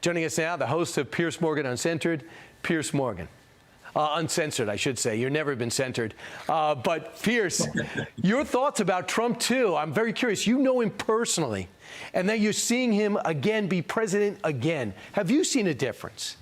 Joining us now, the host of Piers Morgan Uncensored, Piers Morgan. Uncensored, I should say. You've never been centered. But Piers, your thoughts about Trump, too. I'm very curious. You know him personally, and that you're seeing him again be president again. Have you seen a difference?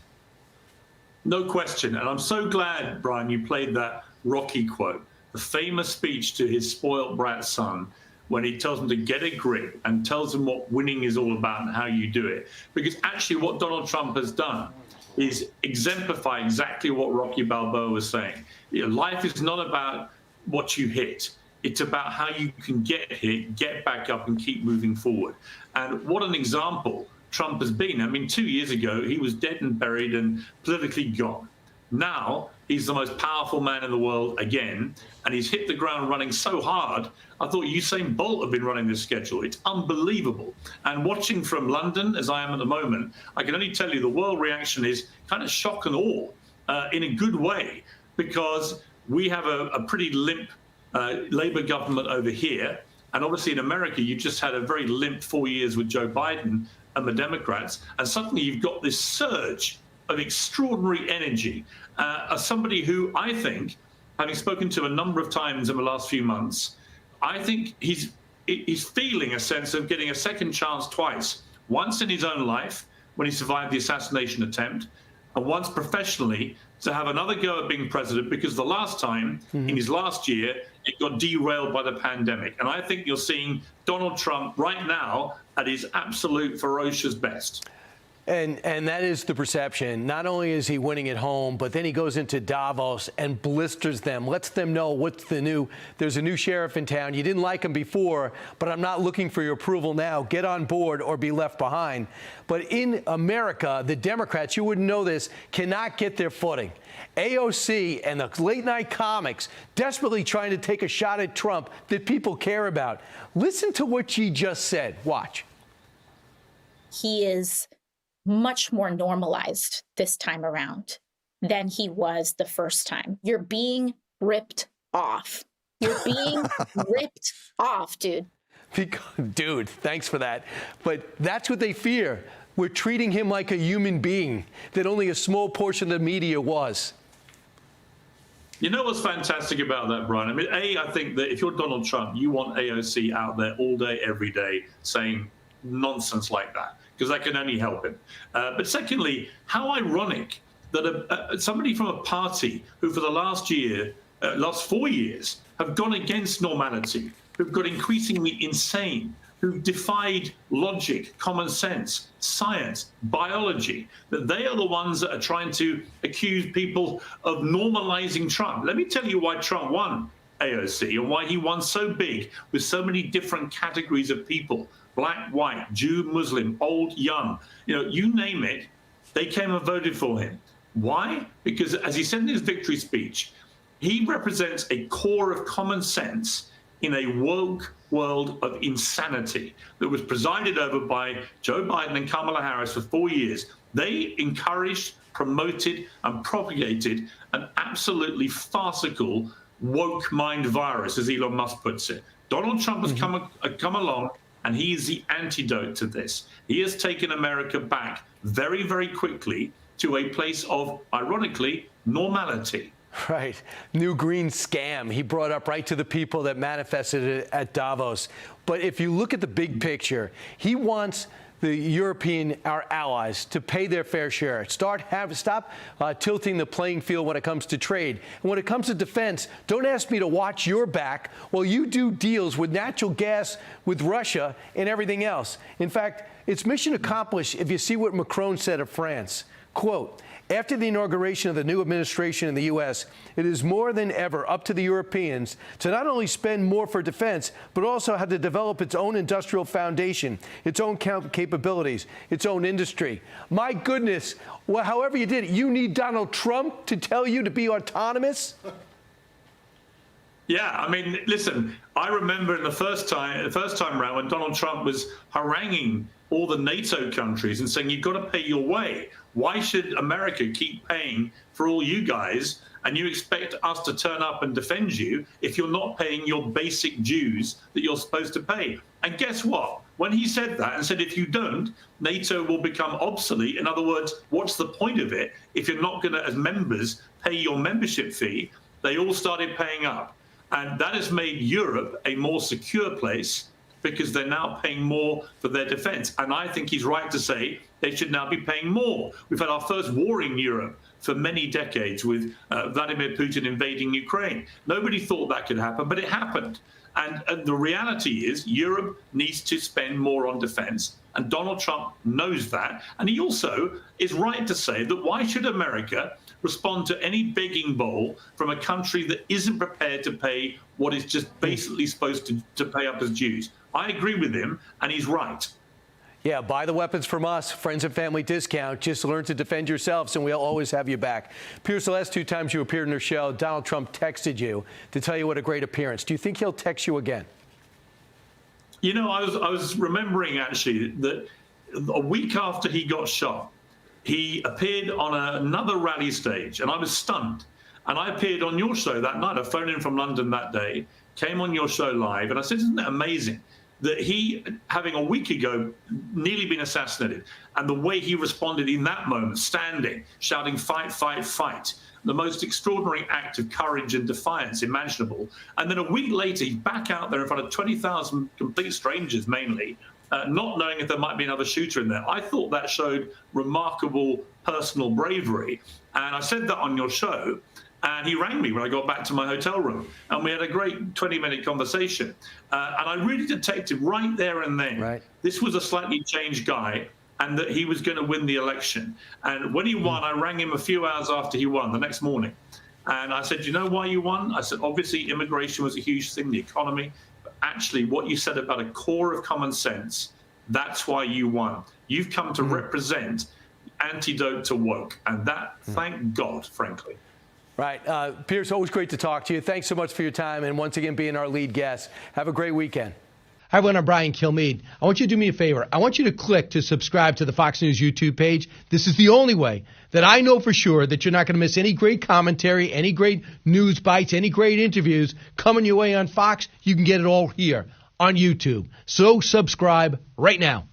No question. And I'm so glad, Brian, you played that Rocky quote, the famous speech to his spoiled brat son, when he tells him to get a grip and tells him what winning is all about and how you do it. Because actually what Donald Trump has done is exemplify exactly what Rocky Balboa was saying. Life is not about what you hit. It's about how you can get hit, get back up, and keep moving forward. And what an example Trump has been. I mean, 2 years ago, he was dead and buried and politically gone. Now, he's the most powerful man in the world again, and he's hit the ground running so hard, I thought Usain Bolt had been running this schedule. It's unbelievable. And watching from London, as I am at the moment, I can only tell you the world reaction is kind of shock and awe in a good way, because we have a pretty limp Labour government over here. And obviously in America, you just had a very limp 4 years with Joe Biden and the Democrats. And suddenly you've got this surge of extraordinary energy. As somebody who I think, having spoken to a number of times in the last few months, I think he's feeling a sense of getting a second chance twice. Once in his own life, when he survived the assassination attempt, and once professionally to have another go at being president, because the last time, in his last year, it got derailed by the pandemic. And I think you're seeing Donald Trump right now at his absolute ferocious best. And that is the perception. Not only is he winning at home, but then he goes into Davos and blisters them, lets them know what's there's a new sheriff in town. You didn't like him before, but I'm not looking for your approval now. Get on board or be left behind. But in America, the Democrats, you wouldn't know this, cannot get their footing. AOC and the late night comics desperately trying to take a shot at Trump that people care about. Listen to what she just said. Watch. He is much more normalized this time around than he was the first time. You're being ripped off. You're being ripped off, dude. Dude, thanks for that. But that's what they fear. We're treating him like a human being that only a small portion of the media was. You know what's fantastic about that, Brian? I mean, I think that if you're Donald Trump, you want AOC out there all day, every day, saying nonsense like that, because that can only help him. But secondly, how ironic that somebody from a party who for the last 4 years have gone against normality, who've got increasingly insane, who've defied logic, common sense, science, biology, that they are the ones that are trying to accuse people of normalizing Trump. Let me tell you why Trump won, AOC, and why he won so big with so many different categories of people. Black, white, Jew, Muslim, old, young, you name it, they came and voted for him. Why? Because as he said in his victory speech, he represents a core of common sense in a woke world of insanity that was presided over by Joe Biden and Kamala Harris for 4 years. They encouraged, promoted, and propagated an absolutely farcical woke mind virus, as Elon Musk puts it. Donald Trump has come along, and he is the antidote to this. He has taken America back very, very quickly to a place of, ironically, normality. Right. New green scam. He brought up right to the people that manifested it at Davos. But if you look at the big picture, he wants our allies, to pay their fair share. Stop tilting the playing field when it comes to trade. And when it comes to defense, don't ask me to watch your back while you do deals with natural gas with Russia and everything else. In fact, it's mission accomplished if you see what Macron said of France. Quote, after the inauguration of the new administration in the U.S., it is more than ever up to the Europeans to not only spend more for defense, but also have to develop its own industrial foundation, its own capabilities, its own industry. My goodness, well, however you did it, you need Donald Trump to tell you to be autonomous? Yeah, I mean, listen, I remember in the first time around when Donald Trump was haranguing all the NATO countries and saying, you've got to pay your way. Why should America keep paying for all you guys, and you expect us to turn up and defend you if you're not paying your basic dues that you're supposed to pay? And guess what? When he said that and said, if you don't, NATO will become obsolete. In other words, what's the point of it if you're not going to, as members, pay your membership fee? They all started paying up. And that has made Europe a more secure place because they're now paying more for their defense. And I think he's right to say they should now be paying more. We've had our first war in Europe for many decades with Vladimir Putin invading Ukraine. Nobody thought that could happen, but it happened. And the reality is Europe needs to spend more on defense. And Donald Trump knows that. And he also is right to say that why should America respond to any begging bowl from a country that isn't prepared to pay what is just basically supposed to pay up as dues? I agree with him, and he's right. Yeah, buy the weapons from us, friends and family discount. Just learn to defend yourselves, and we'll always have you back. Piers, the last 2 times you appeared in our show, Donald Trump texted you to tell you what a great appearance. Do you think he'll text you again? You know, I was remembering, actually, that a week after he got shot, he appeared on another rally stage, and I was stunned. And I appeared on your show that night. I phoned in from London that day, came on your show live, and I said, isn't that amazing that he, having a week ago nearly been assassinated, and the way he responded in that moment, standing, shouting, fight, fight, fight, the most extraordinary act of courage and defiance imaginable. And then a week later, he's back out there in front of 20,000 complete strangers, mainly, not knowing if there might be another shooter in there. I thought that showed remarkable personal bravery. And I said that on your show. And he rang me when I got back to my hotel room. And we had a great 20-minute conversation. And I really detected right there and then, this was a slightly changed guy and that he was going to win the election. And when he won, I rang him a few hours after he won, the next morning. And I said, you know why you won? I said, obviously, immigration was a huge thing, the economy. But actually, what you said about a core of common sense, that's why you won. You've come to represent antidote to woke. And that, thank God, frankly. Right. Piers, always great to talk to you. Thanks so much for your time and once again being our lead guest. Have a great weekend. Hi, everyone. I'm Brian Kilmeade. I want you to do me a favor. I want you to click to subscribe to the Fox News YouTube page. This is the only way that I know for sure that you're not going to miss any great commentary, any great news bites, any great interviews coming your way on Fox. You can get it all here on YouTube. So subscribe right now.